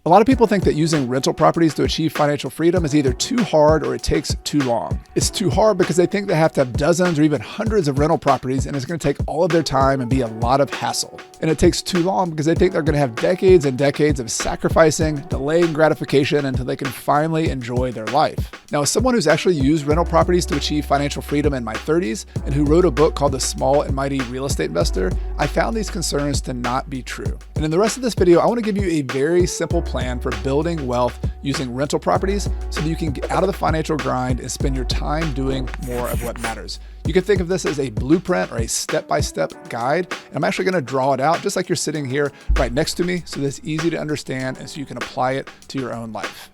A lot of people think that using rental properties to achieve financial freedom is either too hard or it takes too long. It's too hard because they think they have to have dozens or even hundreds of rental properties and it's going to take all of their time and be a lot of hassle. And it takes too long because they think they're going to have decades and decades of sacrificing, delaying gratification until they can finally enjoy their life. Now, as someone who's actually used rental properties to achieve financial freedom in my 30s and who wrote a book called The Small and Mighty Real Estate Investor, I found these concerns to not be true. And in the rest of this video, I want to give you a very simple plan for building wealth using rental properties so that you can get out of the financial grind and spend your time doing more of what matters. You can think of this as a blueprint or a step-by-step guide. And I'm actually going to draw it out just like you're sitting here right next to me so that it's easy to understand and so you can apply it to your own life.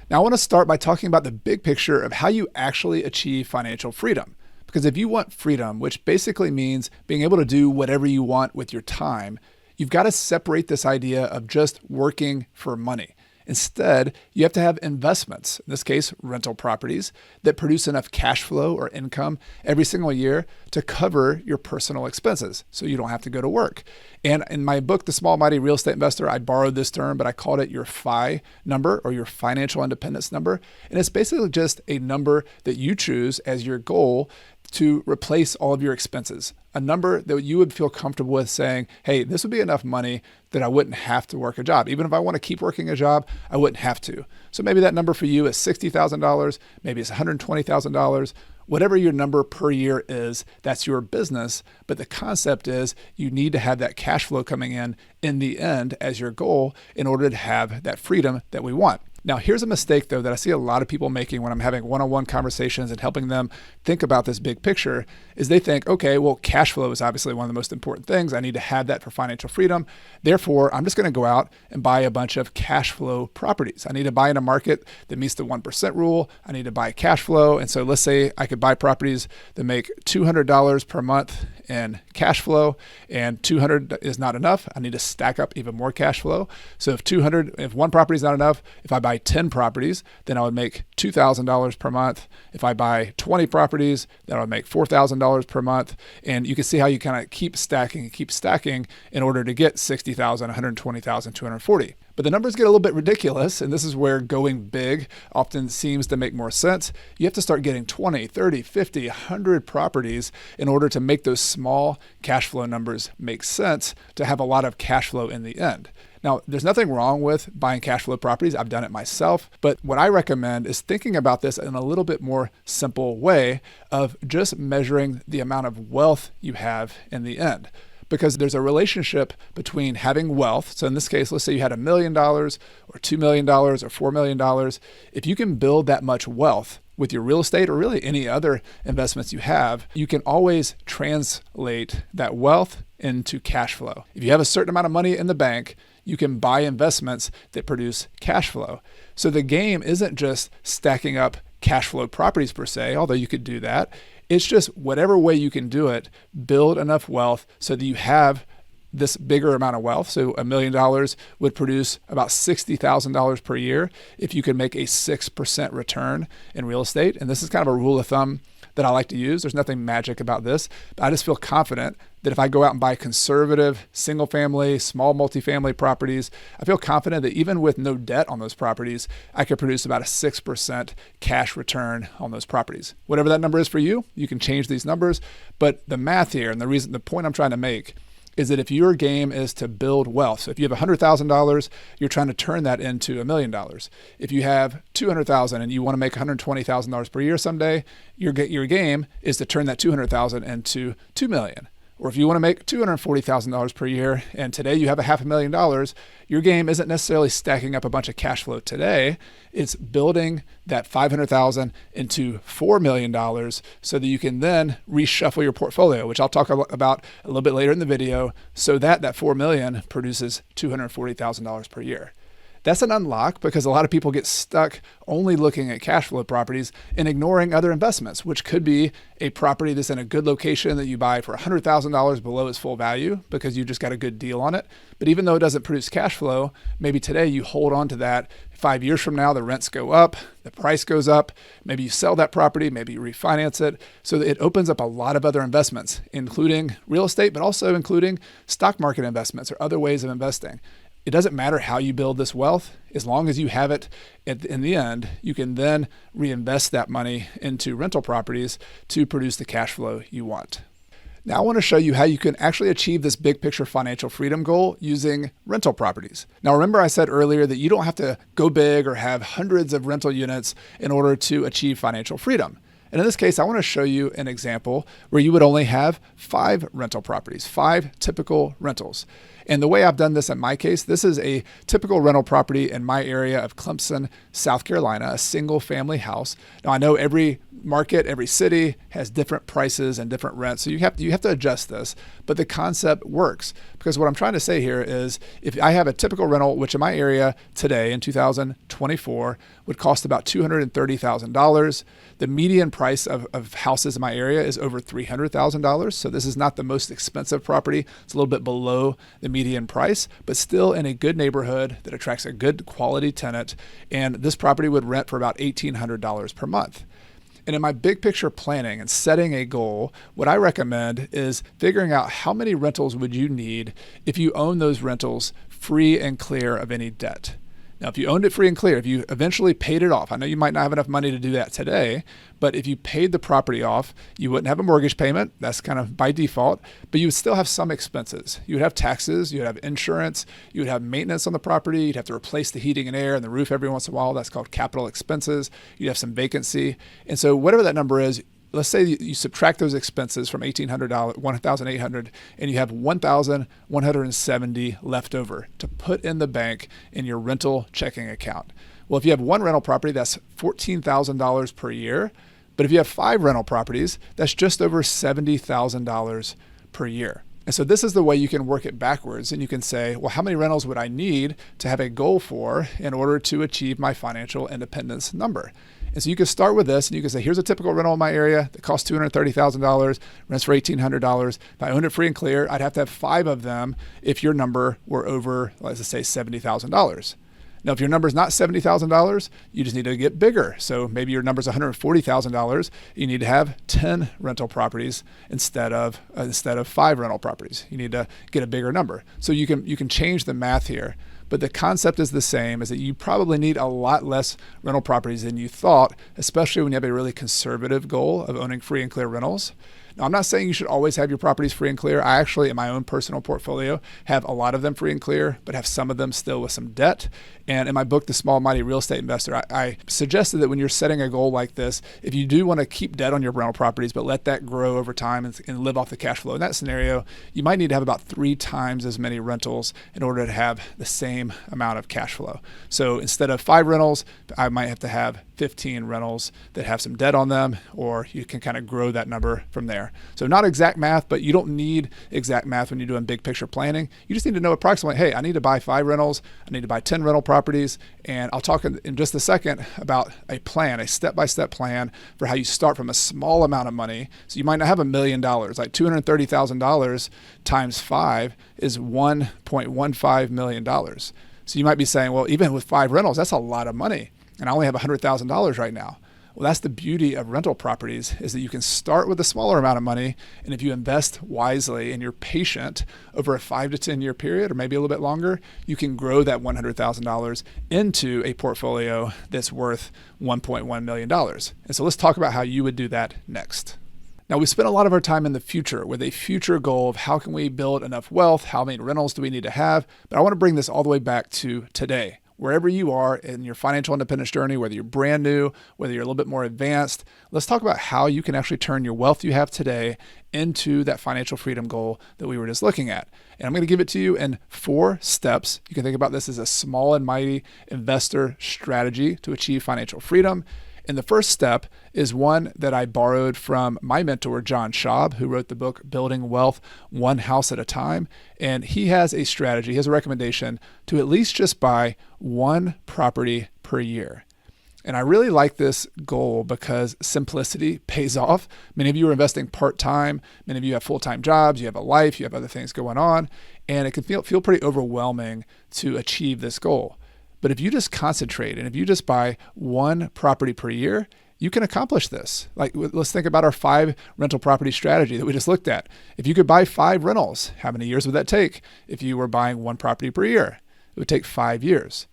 Now, I want to start by talking about the big picture of how you actually achieve financial freedom. Because if you want freedom, which basically means being able to do whatever you want with your time, you've got to separate this idea of just working for money. Instead, you have to have investments, in this case, rental properties, that produce enough cash flow or income every single year to cover your personal expenses so you don't have to go to work. And in my book, The Small Mighty Real Estate Investor, I borrowed this term, but I called it your FI number or your financial independence number. And it's basically just a number that you choose as your goal to replace all of your expenses. A number that you would feel comfortable with saying, hey, this would be enough money that I wouldn't have to work a job. Even if I want to keep working a job, I wouldn't have to. So maybe that number for you is $60,000, maybe it's $120,000. Whatever your number per year is, that's your business. But the concept is you need to have that cash flow coming in the end as your goal in order to have that freedom that we want. Now, here's a mistake, though, that I see a lot of people making when I'm having one-on-one conversations and helping them think about this big picture, is they think, okay, well, cash flow is obviously one of the most important things. I need to have that for financial freedom. Therefore, I'm just going to go out and buy a bunch of cash flow properties. I need to buy in a market that meets the 1% rule. I need to buy cash flow. And so let's say I could buy properties that make $200 per month in cash flow, and 200 is not enough. I need to stack up even more cash flow. So if one property is not enough, if I buy 10 properties, then I would make $2,000 per month. If I buy 20 properties, then I would make $4,000 per month. And you can see how you kind of keep stacking in order to get 60,000, 120,000, 240. But the numbers get a little bit ridiculous, and this is where going big often seems to make more sense. You have to start getting 20, 30, 50, 100 properties in order to make those small cash flow numbers make sense to have a lot of cash flow in the end. Now, there's nothing wrong with buying cash flow properties. I've done it myself. But what I recommend is thinking about this in a little bit more simple way of just measuring the amount of wealth you have in the end. Because there's a relationship between having wealth. So in this case, let's say you had $1 million or $2 million or $4 million. If you can build that much wealth with your real estate or really any other investments you have, you can always translate that wealth into cash flow. If you have a certain amount of money in the bank, you can buy investments that produce cash flow. So the game isn't just stacking up cash flow properties per se, although you could do that. It's just whatever way you can do it, build enough wealth so that you have this bigger amount of wealth. So $1 million would produce about $60,000 per year if you could make a 6% return in real estate. And this is kind of a rule of thumb that I like to use. There's nothing magic about this, but I just feel confident that if I go out and buy conservative single family, small multifamily properties, I feel confident that even with no debt on those properties, I could produce about a 6% cash return on those properties. Whatever that number is for you, you can change these numbers. But the math here and the point I'm trying to make is that if your game is to build wealth, so if you have $100,000, you're trying to turn that into $1 million. If you have $200,000 and you want to make $120,000 per year someday, your game is to turn that $200,000 into $2 million. Or if you want to make $240,000 per year and today you have $500,000, your game isn't necessarily stacking up a bunch of cash flow today. It's building that $500,000 into $4 million so that you can then reshuffle your portfolio, which I'll talk about a little bit later in the video, so that $4 million produces $240,000 per year. That's an unlock because a lot of people get stuck only looking at cash flow properties and ignoring other investments, which could be a property that's in a good location that you buy for $100,000 below its full value because you just got a good deal on it. But even though it doesn't produce cash flow, maybe today you hold on to that 5 years from now, the rents go up, the price goes up. Maybe you sell that property, maybe you refinance it. So it opens up a lot of other investments, including real estate, but also including stock market investments or other ways of investing. It doesn't matter how you build this wealth, as long as you have it in the end, you can then reinvest that money into rental properties to produce the cash flow you want. Now I want to show you how you can actually achieve this big picture financial freedom goal using rental properties. Now remember I said earlier that you don't have to go big or have hundreds of rental units in order to achieve financial freedom. And in this case, I want to show you an example where you would only have 5 rental properties, 5 typical rentals. And the way I've done this in my case, this is a typical rental property in my area of Clemson, South Carolina, a single family house. Now I know every market, every city has different prices and different rents. So you have to adjust this, but the concept works, because what I'm trying to say here is if I have a typical rental, which in my area today in 2024 would cost about $230,000, the median price of houses in my area is over $300,000. So this is not the most expensive property. It's a little bit below the median price, but still in a good neighborhood that attracts a good quality tenant. And this property would rent for about $1,800 per month. And in my big picture planning and setting a goal, what I recommend is figuring out how many rentals would you need if you own those rentals free and clear of any debt. Now, if you owned it free and clear, if you eventually paid it off, I know you might not have enough money to do that today, but if you paid the property off, you wouldn't have a mortgage payment. That's kind of by default, but you would still have some expenses. You would have taxes, you would have insurance, you would have maintenance on the property, you'd have to replace the heating and air and the roof every once in a while. That's called capital expenses. You'd have some vacancy. And so whatever that number is, let's say you subtract those expenses from $1,800, $1,800, and you have $1,170 left over to put in the bank in your rental checking account. Well, if you have one rental property, that's $14,000 per year. But if you have 5 rental properties, that's just over $70,000 per year. And so this is the way you can work it backwards. And you can say, well, how many rentals would I need to have a goal for in order to achieve my financial independence number? And so you can start with this and you can say, here's a typical rental in my area that costs $230,000, rents for $1,800. If I owned it free and clear, I'd have to have 5 of them if your number were over, let's say, $70,000. Now, if your number is not $70,000, you just need to get bigger. So maybe your number is $140,000. You need to have 10 rental properties instead of 5 rental properties. You need to get a bigger number. So you can change the math here. But the concept is the same, is that you probably need a lot less rental properties than you thought, especially when you have a really conservative goal of owning free and clear rentals. Now, I'm not saying you should always have your properties free and clear. I actually, in my own personal portfolio, have a lot of them free and clear, but have some of them still with some debt. And in my book, The Small Mighty Real Estate Investor, I suggested that when you're setting a goal like this, if you do want to keep debt on your rental properties, but let that grow over time and live off the cash flow, in that scenario, you might need to have about 3 times as many rentals in order to have the same amount of cash flow. So instead of 5 rentals, I might have to have 15 rentals that have some debt on them, or you can kind of grow that number from there. So not exact math, but you don't need exact math when you're doing big picture planning. You just need to know approximately, hey, I need to buy 5 rentals, I need to buy 10 rental properties, and I'll talk in just a second about a plan, a step-by-step plan for how you start from a small amount of money. So you might not have $1 million, like $230,000 times 5 is $1.15 million. So you might be saying, well, even with 5 rentals, that's a lot of money, and I only have $100,000 right now. Well, that's the beauty of rental properties, is that you can start with a smaller amount of money, and if you invest wisely and you're patient over a 5 to 10 year period, or maybe a little bit longer, you can grow that $100,000 into a portfolio that's worth $1.1 million. And so let's talk about how you would do that next. Now, we spend a lot of our time in the future with a future goal of how can we build enough wealth, how many rentals do we need to have, but I want to bring this all the way back to today. Wherever you are in your financial independence journey, whether you're brand new, whether you're a little bit more advanced, let's talk about how you can actually turn your wealth you have today into that financial freedom goal that we were just looking at. And I'm going to give it to you in 4 steps. You can think about this as a small and mighty investor strategy to achieve financial freedom. And the first step is one that I borrowed from my mentor, John Schaub, who wrote the book Building Wealth One House at a Time. And he has a strategy, he has a recommendation to at least just buy 1 property per year. And I really like this goal because simplicity pays off. Many of you are investing part-time. Many of you have full-time jobs. You have a life. You have other things going on. And it can feel pretty overwhelming to achieve this goal. But if you just concentrate and if you just buy one property per year, you can accomplish this. Like, let's think about our 5 rental property strategy that we just looked at. If you could buy 5 rentals, how many years would that take? If you were buying one property per year, it would take 5 years.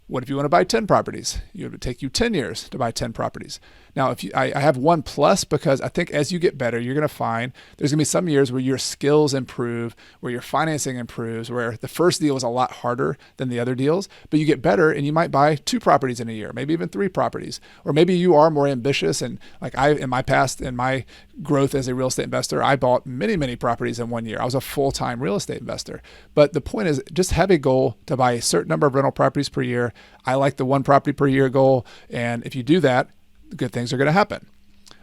What if you want to buy 10 properties? It would take you 10 years to buy 10 properties. Now, I have one plus because I think as you get better, you're going to find there's going to be some years where your skills improve, where your financing improves, where the first deal is a lot harder than the other deals, but you get better and you might buy 2 properties in a year, maybe even 3 properties. Or maybe you are more ambitious. And like in my past, in my growth as a real estate investor, I bought many, many properties in one year. I was a full-time real estate investor. But the point is just have a goal to buy a certain number of rental properties per year. I like the 1 property per year goal. And if you do that, good things are going to happen.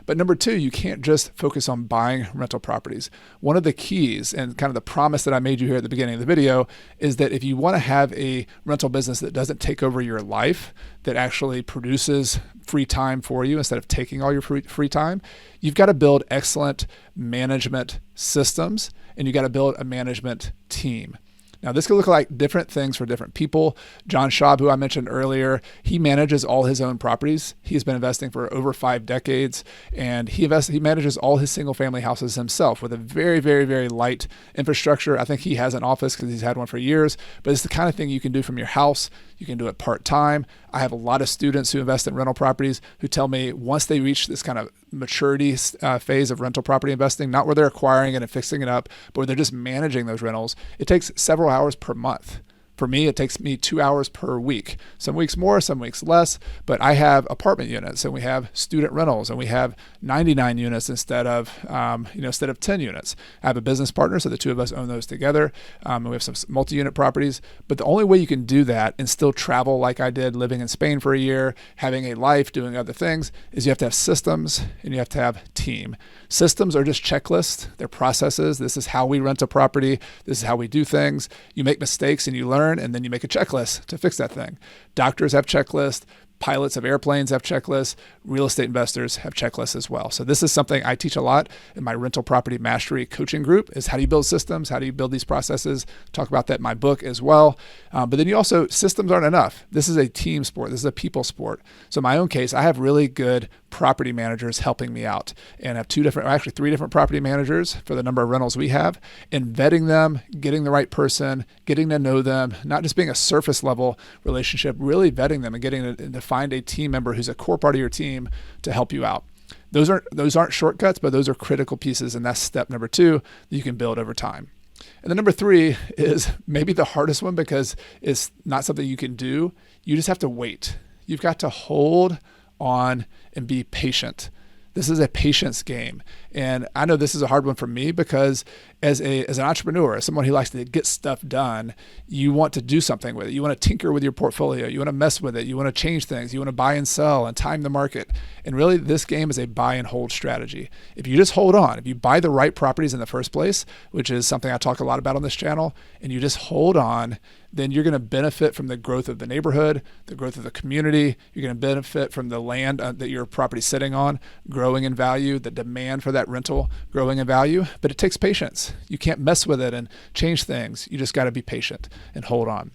But number 2, you can't just focus on buying rental properties. One of the keys and kind of the promise that I made you here at the beginning of the video is that if you want to have a rental business that doesn't take over your life, that actually produces free time for you instead of taking all your free time, you've got to build excellent management systems and you got to build a management team. Now, this could look like different things for different people. John Schaub, who I mentioned earlier, he manages all his own properties. He's been investing for over 5 decades, and he manages all his single-family houses himself with a very, very, very light infrastructure. I think he has an office because he's had one for years, but it's the kind of thing you can do from your house. You can do it part-time. I have a lot of students who invest in rental properties who tell me once they reach this kind of maturity phase of rental property investing, not where they're acquiring it and fixing it up, but where they're just managing those rentals, it takes several hours per month. For me, it takes me 2 hours per week. Some weeks more, some weeks less, but I have apartment units and we have student rentals and we have 99 units instead of 10 units. I have a business partner, so the 2 of us own those together. And we have some multi-unit properties, but the only way you can do that and still travel like I did living in Spain for a year, having a life, doing other things, is you have to have systems and you have to have team. Systems are just checklists. They're processes. This is how we rent a property. This is how we do things. You make mistakes and you learn, and then you make a checklist to fix that thing. Doctors have checklists. Pilots of airplanes have checklists. Real estate investors have checklists as well. So this is something I teach a lot in my rental property mastery coaching group is how do you build systems? How do you build these processes? Talk about that in my book as well. But then you also, systems aren't enough. This is a team sport. This is a people sport. So in my own case, I have really good property managers helping me out, and I have 3 different property managers for the number of rentals we have, and vetting them, getting the right person, getting to know them, not just being a surface level relationship, really vetting them and getting to find a team member who's a core part of your team to help you out. Those aren't shortcuts, but those are critical pieces, and that's step number 2 that you can build over time. And then number 3 is maybe the hardest one because it's not something you can do. You just have to wait. You've got to hold on and be patient. This is a patience game. And I know this is a hard one for me because as an entrepreneur, as someone who likes to get stuff done, you want to do something with it. You want to tinker with your portfolio. You want to mess with it. You want to change things. You want to buy and sell and time the market. And really, this game is a buy and hold strategy. If you just hold on, if you buy the right properties in the first place, which is something I talk a lot about on this channel, and you just hold on, then you're going to benefit from the growth of the neighborhood, the growth of the community. You're going to benefit from the land that your property's sitting on, growing in value, the demand for that rental growing in value. But it takes patience. You can't mess with it and change things. You just got to be patient and hold on.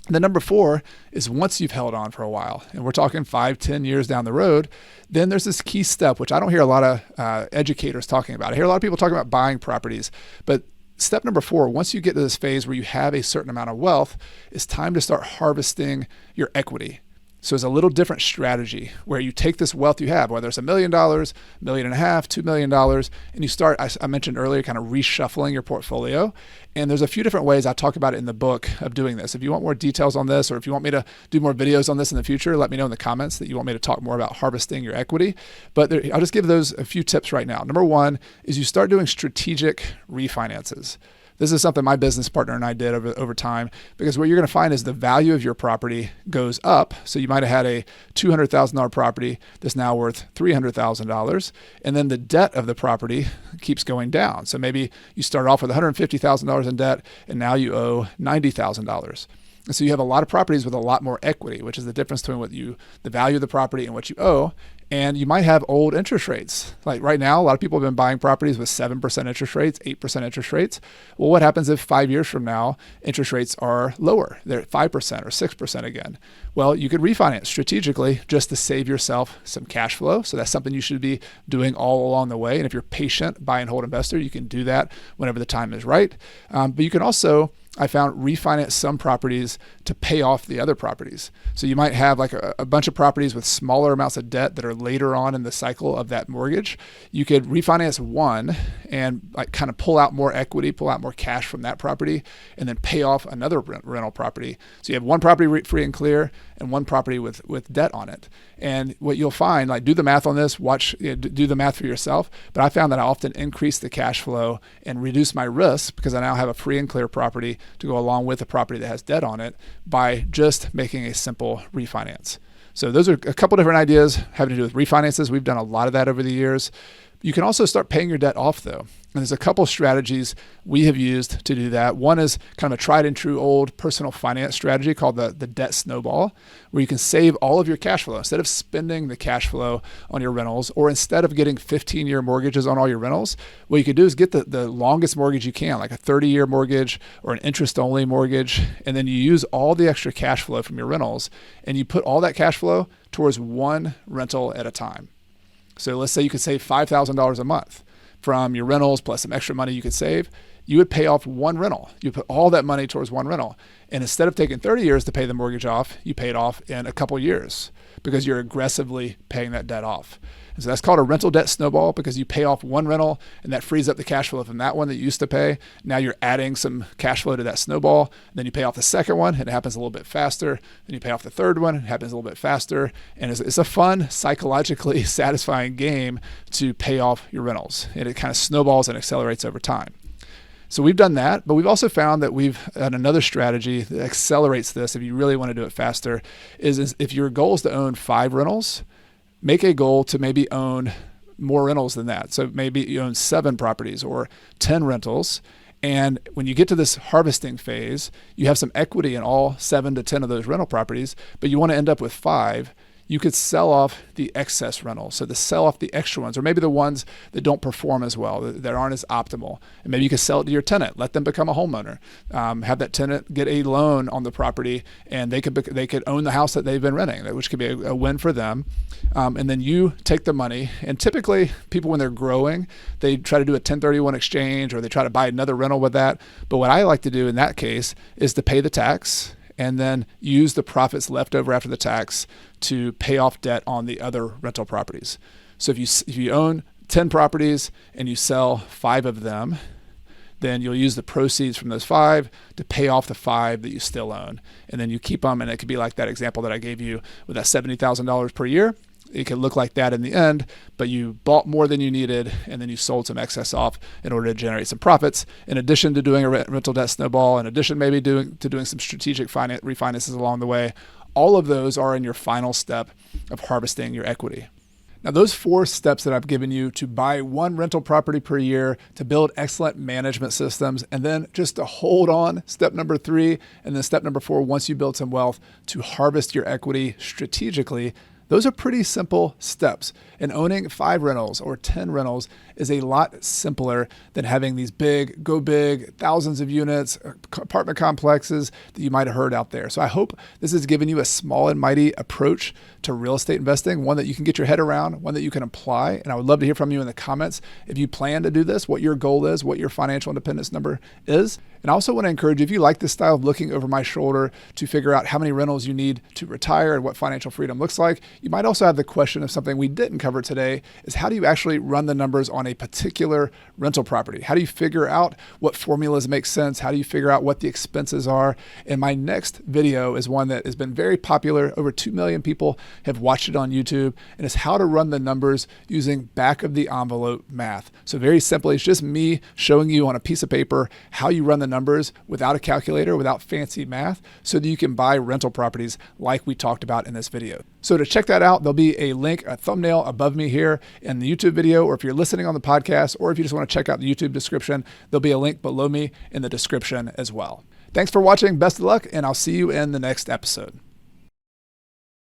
And then number 4 is once you've held on for a while, and we're talking 5-10 years down the road, then there's this key step, which I don't hear a lot of educators talking about. I hear a lot of people talking about buying properties, but step number 4, once you get to this phase where you have a certain amount of wealth, it's time to start harvesting your equity. So it's a little different strategy where you take this wealth you have, whether it's $1 million, $1.5 million, $2 million, and you start, I mentioned earlier, kind of reshuffling your portfolio. And there's a few different ways I talk about it in the book of doing this. If you want more details on this, or if you want me to do more videos on this in the future, let me know in the comments that you want me to talk more about harvesting your equity. But I'll just give those a few tips right now. Number 1 is you start doing strategic refinances. This is something my business partner and I did over time, because what you're going to find is the value of your property goes up. So you might have had a $200,000 property that's now worth $300,000. And then the debt of the property keeps going down. So maybe you start off with $150,000 in debt and now you owe $90,000. And so you have a lot of properties with a lot more equity, which is the difference between the value of the property and what you owe. And you might have old interest rates. Like right now, a lot of people have been buying properties with 7% interest rates, 8% interest rates. Well, what happens if 5 years from now, interest rates are lower? They're at 5% or 6% again. Well, you could refinance strategically just to save yourself some cash flow. So that's something you should be doing all along the way. And if you're patient, buy and hold investor, you can do that whenever the time is right. But you can also, I found, refinance some properties to pay off the other properties. So you might have like a bunch of properties with smaller amounts of debt that are later on in the cycle of that mortgage. You could refinance one and like kind of pull out more equity, pull out more cash from that property, and then pay off another rental property. So you have one property free and clear and one property with debt on it. And what you'll find, like, do the math on this, do the math for yourself. But I found that I often increase the cash flow and reduce my risk because I now have a free and clear property to go along with a property that has debt on it by just making a simple refinance. So those are a couple different ideas having to do with refinances. We've done a lot of that over the years. You can also start paying your debt off though. And there's a couple strategies we have used to do that. One is kind of a tried and true old personal finance strategy called the debt snowball, where you can save all of your cash flow. Instead of spending the cash flow on your rentals, or instead of getting 15-year mortgages on all your rentals, what you could do is get the longest mortgage you can, like a 30-year mortgage or an interest-only mortgage, and then you use all the extra cash flow from your rentals, and you put all that cash flow towards one rental at a time. So let's say you could save $5,000 a month from your rentals plus some extra money you could save. You would pay off one rental. You put all that money towards one rental. And instead of taking 30 years to pay the mortgage off, you pay it off in a couple years because you're aggressively paying that debt off. And so that's called a rental debt snowball because you pay off one rental and that frees up the cash flow from that one that you used to pay. Now you're adding some cash flow to that snowball. Then you pay off the second one and it happens a little bit faster. Then you pay off the third one, it happens a little bit faster. And it's a fun, psychologically satisfying game to pay off your rentals. And it kind of snowballs and accelerates over time. So we've done that, but we've also found that we've had another strategy that accelerates this if you really want to do it faster, is if your goal is to own 5 rentals, make a goal to maybe own more rentals than that. So maybe you own 7 properties or 10 rentals. And when you get to this harvesting phase, you have some equity in all 7 to 10 of those rental properties, but you want to end up with 5. You could sell off the excess rentals. So to sell off the extra ones, or maybe the ones that don't perform as well, that aren't as optimal. And maybe you could sell it to your tenant, let them become a homeowner, have that tenant get a loan on the property, and they could own the house that they've been renting, which could be a win for them. And then you take the money, and typically people, when they're growing, they try to do a 1031 exchange, or they try to buy another rental with that. But what I like to do in that case is to pay the tax and then use the profits left over after the tax to pay off debt on the other rental properties. So if you own 10 properties and you sell 5 of them, then you'll use the proceeds from those 5 to pay off the 5 that you still own. And then you keep them, and it could be like that example that I gave you with that $70,000 per year. It could look like that in the end, but you bought more than you needed, and then you sold some excess off in order to generate some profits. In addition to doing a rental debt snowball, in addition maybe doing some strategic refinances along the way, all of those are in your final step of harvesting your equity. Now, those 4 steps that I've given you to buy 1 rental property per year, to build excellent management systems, and then just to hold on, step number 3, and then step number 4, once you build some wealth, to harvest your equity strategically. Those are pretty simple steps. And owning 5 rentals or 10 rentals is a lot simpler than having these big, thousands of units, apartment complexes that you might have heard out there. So I hope this has given you a small and mighty approach to real estate investing, one that you can get your head around, one that you can apply. And I would love to hear from you in the comments if you plan to do this, what your goal is, what your financial independence number is. And I also want to encourage you, if you like this style of looking over my shoulder to figure out how many rentals you need to retire and what financial freedom looks like, you might also have the question of something we didn't cover today, is how do you actually run the numbers on a particular rental property? How do you figure out what formulas make sense? How do you figure out what the expenses are? And my next video is one that has been very popular. Over 2 million people have watched it on YouTube, and it's how to run the numbers using back of the envelope math. So very simply, it's just me showing you on a piece of paper how you run the numbers without a calculator, without fancy math, so that you can buy rental properties like we talked about in this video. So to check that out, there'll be a link, a thumbnail above me here in the YouTube video, or if you're listening on the podcast, or if you just want to check out the YouTube description, there'll be a link below me in the description as well. Thanks for watching. Best of luck, and I'll see you in the next episode.